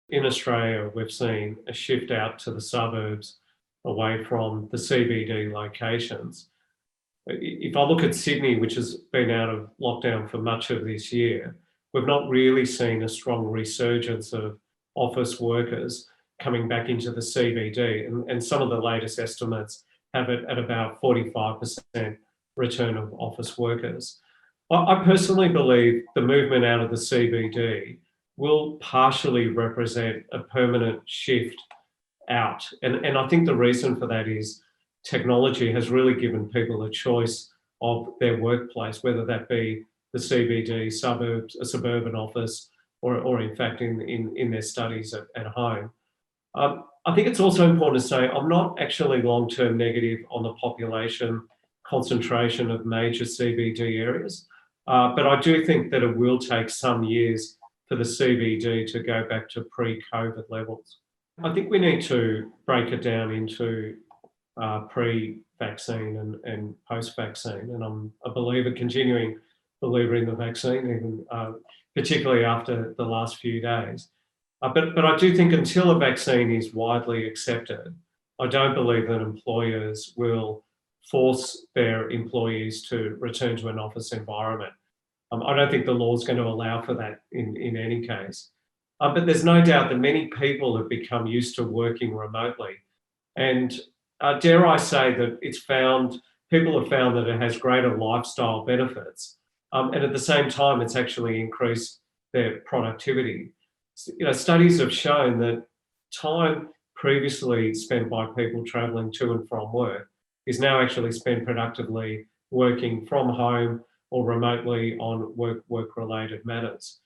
In Australia, we've seen a shift out to the suburbs away from the CBD locations. If I look at Sydney, which has been out of lockdown for much of this year, we've not really seen a strong resurgence of office workers coming back into the CBD. And some of the latest estimates have it at about 45% return of office workers. I personally believe the movement out of the CBD will partially represent a permanent shift out. And I think the reason for that is technology has really given people a choice of their workplace, whether that be the CBD, suburbs, a suburban office, or in fact in their studies at home. I think it's also important to say I'm not actually long-term negative on the population concentration of major CBD areas, but I do think that it will take some years for the CBD to go back to pre-COVID levels. I think we need to break it down into pre-vaccine and post-vaccine, and I'm a believer, continuing believer in the vaccine, even particularly after the last few days. But I do think until a vaccine is widely accepted, I don't believe that employers will force their employees to return to an office environment. I don't think the law is going to allow for that in any case. But there's no doubt that many people have become used to working remotely. And dare I say that people have found that it has greater lifestyle benefits. And at the same time, it's actually increased their productivity. Studies have shown that time previously spent by people traveling to and from work is now actually spent productively working from home or remotely on work-related matters.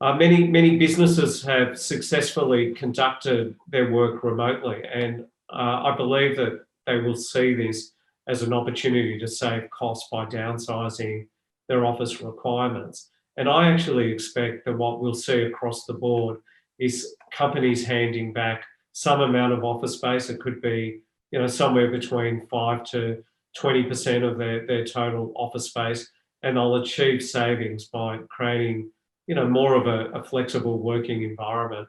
Many businesses have successfully conducted their work remotely, and I believe that they will see this as an opportunity to save costs by downsizing their office requirements. And I actually expect that what we'll see across the board is companies handing back some amount of office space. It could be, somewhere between 5 to 20% of their total office space, and they'll achieve savings by creating, more of a flexible working environment.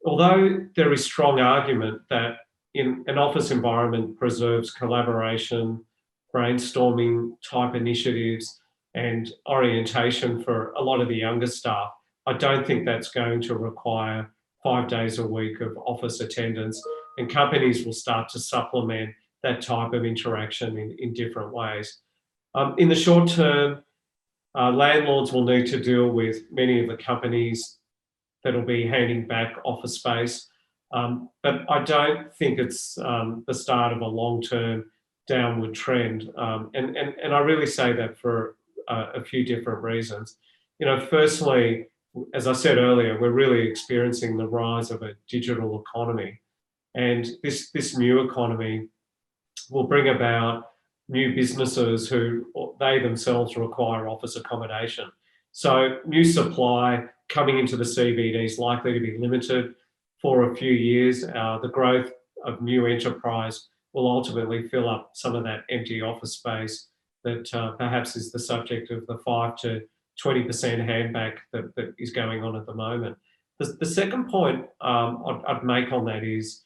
Although there is strong argument that in an office environment preserves collaboration, brainstorming type initiatives, and orientation for a lot of the younger staff, I don't think that's going to require 5 days a week of office attendance, and companies will start to supplement that type of interaction in different ways. In the short term, landlords will need to deal with many of the companies that will be handing back office space, but I don't think it's the start of a long-term downward trend, and I really say that for a few different reasons. Firstly, as I said earlier, we're really experiencing the rise of a digital economy, and this new economy will bring about new businesses who they themselves require office accommodation. So new supply coming into the CBD is likely to be limited for a few years. The growth of new enterprise will ultimately fill up some of that empty office space that perhaps is the subject of the 5 to 20% handback that is going on at the moment. The second point I'd make on that is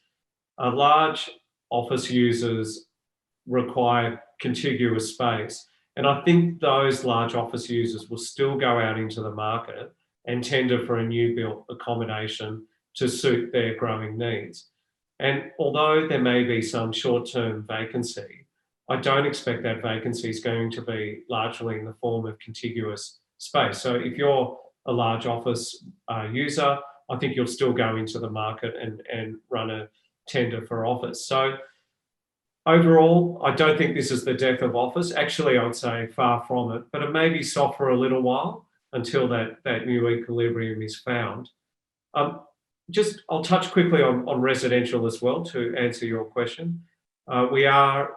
large office users require contiguous space. And I think those large office users will still go out into the market and tender for a new built accommodation to suit their growing needs. And although there may be some short-term vacancy, I don't expect that vacancy is going to be largely in the form of contiguous space. So if you're a large office user, I think you'll still go into the market and run a tender for office. So overall, I don't think this is the death of office. Actually, I would say far from it, but it may be soft for a little while until that new equilibrium is found. I'll touch quickly on residential as well to answer your question. We are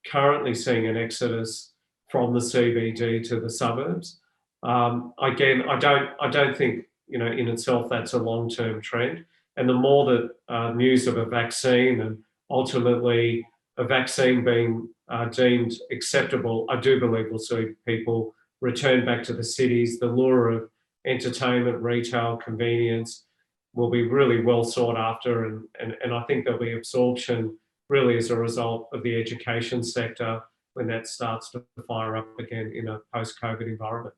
currently seeing an exodus from the CBD to the suburbs. Again, I don't think in itself that's a long-term trend. And the more that news of a vaccine and ultimately a vaccine being deemed acceptable, I do believe we'll see people return back to the cities. The lure of entertainment, retail, convenience will be really well sought after, and I think there'll be absorption really as a result of the education sector when that starts to fire up again in a post-COVID environment.